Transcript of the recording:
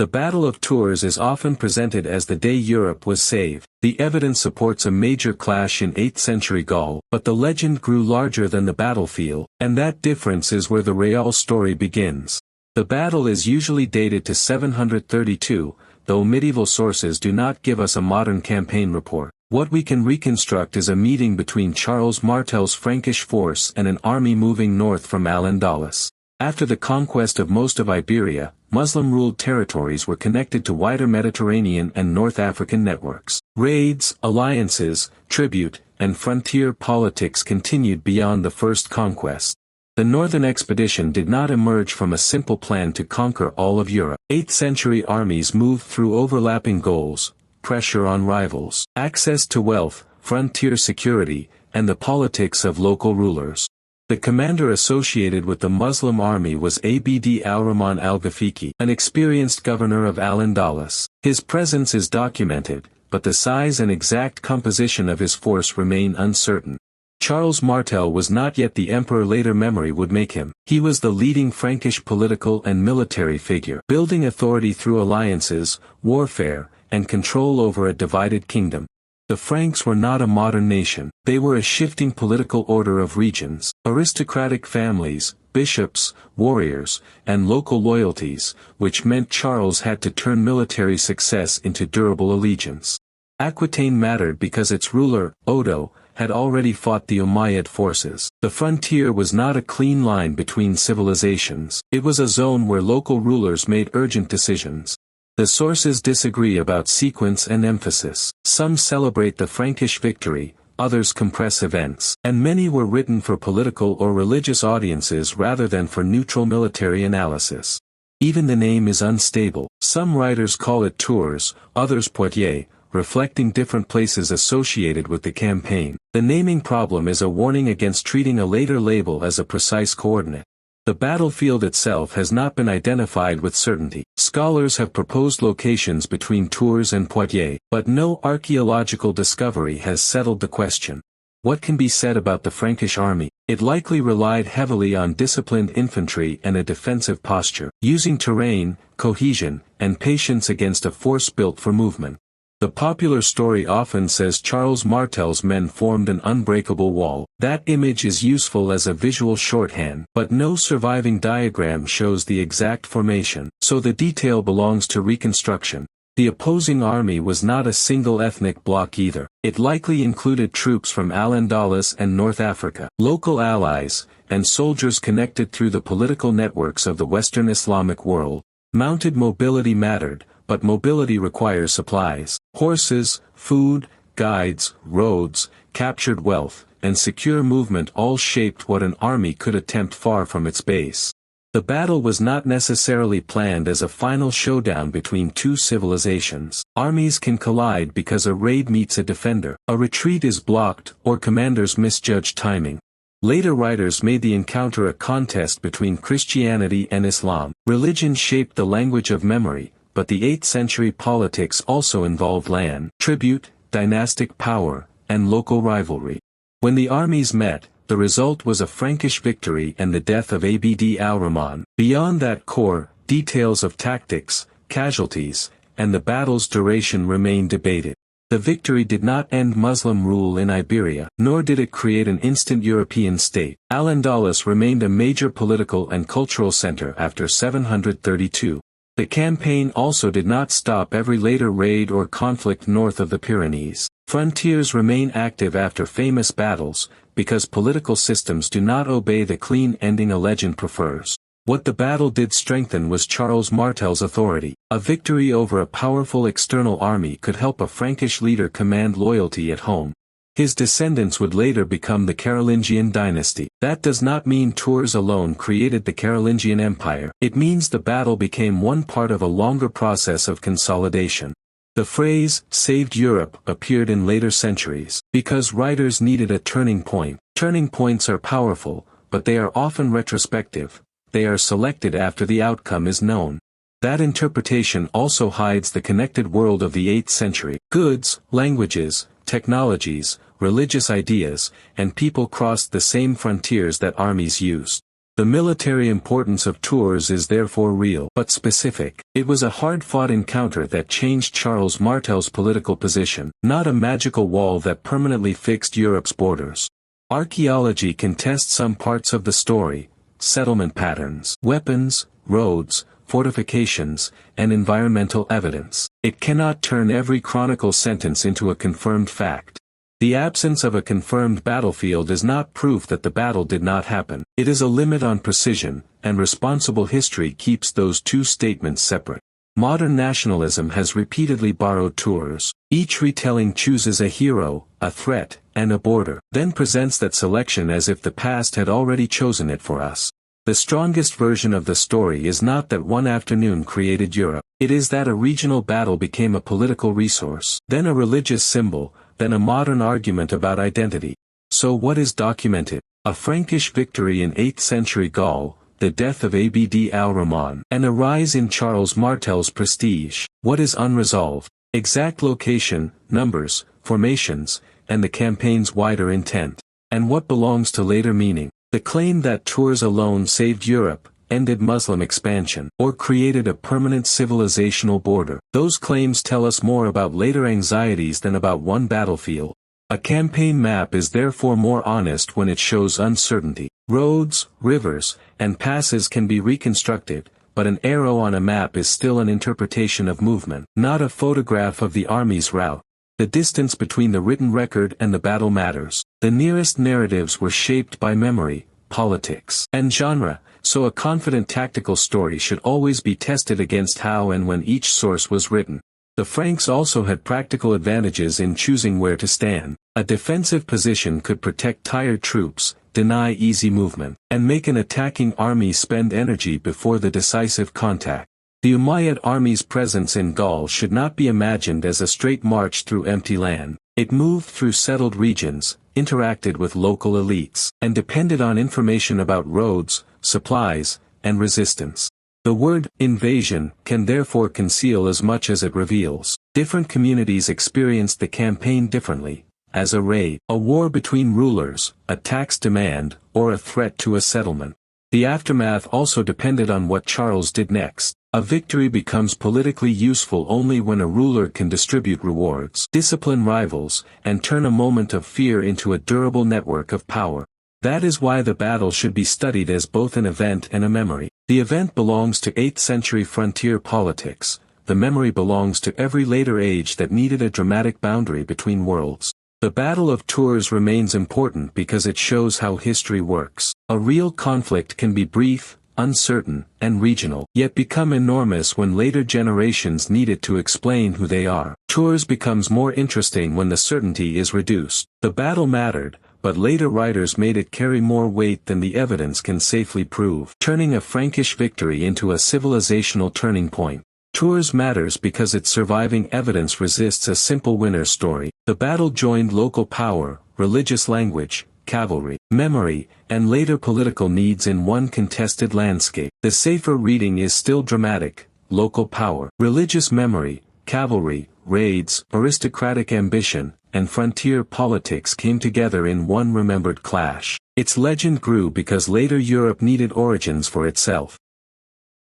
The Battle of Tours is often presented as the day Europe was saved. The evidence supports a major clash in 8th century Gaul, but the legend grew larger than the battlefield, and that difference is where the real story begins. The battle is usually dated to 732, though medieval sources do not give us a modern campaign report. What we can reconstruct is a meeting between Charles Martel's Frankish force and an army moving north from Al-Andalus. After the conquest of most of Iberia, Muslim-ruled territories were connected to wider Mediterranean and North African networks. Raids, alliances, tribute, and frontier politics continued beyond the first conquest. The northern expedition did not emerge from a simple plan to conquer all of Europe. 8th century armies moved through overlapping goals: pressure on rivals, access to wealth, frontier security, and the politics of local rulers. The commander associated with the Muslim army was Abd al-Rahman al-Ghafiqi, an experienced governor of Al-Andalus. His presence is documented, but the size and exact composition of his force remain uncertain. Charles Martel was not yet the emperor later memory would make him. He was the leading Frankish political and military figure, building authority through alliances, warfare, and control over a divided kingdom. The Franks were not a modern nation. They were a shifting political order of regions, aristocratic families, bishops, warriors, and local loyalties, which meant Charles had to turn military success into durable allegiance. Aquitaine mattered because its ruler, Odo, had already fought the Umayyad forces. The frontier was not a clean line between civilizations. It was a zone where local rulers made urgent decisions. The sources disagree about sequence and emphasis. Some celebrate the Frankish victory, others compress events, and many were written for political or religious audiences rather than for neutral military analysis. Even the name is unstable. Some writers call it Tours, others Poitiers, reflecting different places associated with the campaign. The naming problem is a warning against treating a later label as a precise coordinate. The battlefield itself has not been identified with certainty. Scholars have proposed locations between Tours and Poitiers, but no archaeological discovery has settled the question. What can be said about the Frankish army? It likely relied heavily on disciplined infantry and a defensive posture, using terrain, cohesion, and patience against a force built for movement. The popular story often says Charles Martel's men formed an unbreakable wall. That image is useful as a visual shorthand, but no surviving diagram shows the exact formation, so the detail belongs to reconstruction. The opposing army was not a single ethnic bloc either. It likely included troops from Al-Andalus and North Africa, local allies, and soldiers connected through the political networks of the Western Islamic world. Mounted mobility mattered, but mobility requires supplies. Horses, food, guides, roads, captured wealth, and secure movement all shaped what an army could attempt far from its base. The battle was not necessarily planned as a final showdown between two civilizations. Armies can collide because a raid meets a defender, a retreat is blocked, or commanders misjudge timing. Later writers made the encounter a contest between Christianity and Islam. Religion shaped the language of memory, but the 8th century politics also involved land, tribute, dynastic power, and local rivalry. When the armies met, the result was a Frankish victory and the death of Abd al-Rahman. Beyond that core, details of tactics, casualties, and the battle's duration remain debated. The victory did not end Muslim rule in Iberia, nor did it create an instant European state. Al-Andalus remained a major political and cultural center after 732. The campaign also did not stop every later raid or conflict north of the Pyrenees. Frontiers remain active after famous battles, because political systems do not obey the clean ending a legend prefers. What the battle did strengthen was Charles Martel's authority. A victory over a powerful external army could help a Frankish leader command loyalty at home. His descendants would later become the Carolingian dynasty. That does not mean Tours alone created the Carolingian Empire. It means the battle became one part of a longer process of consolidation. The phrase, "saved Europe," appeared in later centuries, because writers needed a turning point. Turning points are powerful, but they are often retrospective. They are selected after the outcome is known. That interpretation also hides the connected world of the 8th century. Goods, languages, technologies, religious ideas, and people crossed the same frontiers that armies used. The military importance of Tours is therefore real but specific. It was a hard-fought encounter that changed Charles Martel's political position, not a magical wall that permanently fixed Europe's borders. Archaeology can test some parts of the story: settlement patterns, weapons, roads, fortifications, and environmental evidence. It cannot turn every chronicle sentence into a confirmed fact. The absence of a confirmed battlefield is not proof that the battle did not happen. It is a limit on precision, and responsible history keeps those two statements separate. Modern nationalism has repeatedly borrowed Tours. Each retelling chooses a hero, a threat, and a border, then presents that selection as if the past had already chosen it for us. The strongest version of the story is not that one afternoon created Europe. It is that a regional battle became a political resource, then a religious symbol, then a modern argument about identity. So what is documented? A Frankish victory in 8th century Gaul, the death of Abd al-Rahman, and a rise in Charles Martel's prestige. What is unresolved? Exact location, numbers, formations, and the campaign's wider intent. And what belongs to later meaning? The claim that Tours alone saved Europe, ended Muslim expansion, or created a permanent civilizational border. Those claims tell us more about later anxieties than about one battlefield. A campaign map is therefore more honest when it shows uncertainty. Roads, rivers, and passes can be reconstructed, but an arrow on a map is still an interpretation of movement, not a photograph of the army's route. The distance between the written record and the battle matters. The nearest narratives were shaped by memory, politics, and genre, so a confident tactical story should always be tested against how and when each source was written. The Franks also had practical advantages in choosing where to stand. A defensive position could protect tired troops, deny easy movement, and make an attacking army spend energy before the decisive contact. The Umayyad army's presence in Gaul should not be imagined as a straight march through empty land. It moved through settled regions, interacted with local elites, and depended on information about roads, supplies, and resistance. The word invasion can therefore conceal as much as it reveals. Different communities experienced the campaign differently, as a raid, a war between rulers, a tax demand, or a threat to a settlement. The aftermath also depended on what Charles did next. A victory becomes politically useful only when a ruler can distribute rewards, discipline rivals, and turn a moment of fear into a durable network of power. That is why the battle should be studied as both an event and a memory. The event belongs to 8th century frontier politics, the memory belongs to every later age that needed a dramatic boundary between worlds. The Battle of Tours remains important because it shows how history works. A real conflict can be brief, uncertain, and regional, yet become enormous when later generations need it to explain who they are. Tours becomes more interesting when the certainty is reduced. The battle mattered, but later writers made it carry more weight than the evidence can safely prove, turning a Frankish victory into a civilizational turning point. Tours matters because its surviving evidence resists a simple winner story. The battle joined local power, religious language, cavalry, memory, and later political needs in one contested landscape. The safer reading is still dramatic: local power, religious memory, cavalry, raids, aristocratic ambition, and frontier politics came together in one remembered clash. Its legend grew because later Europe needed origins for itself.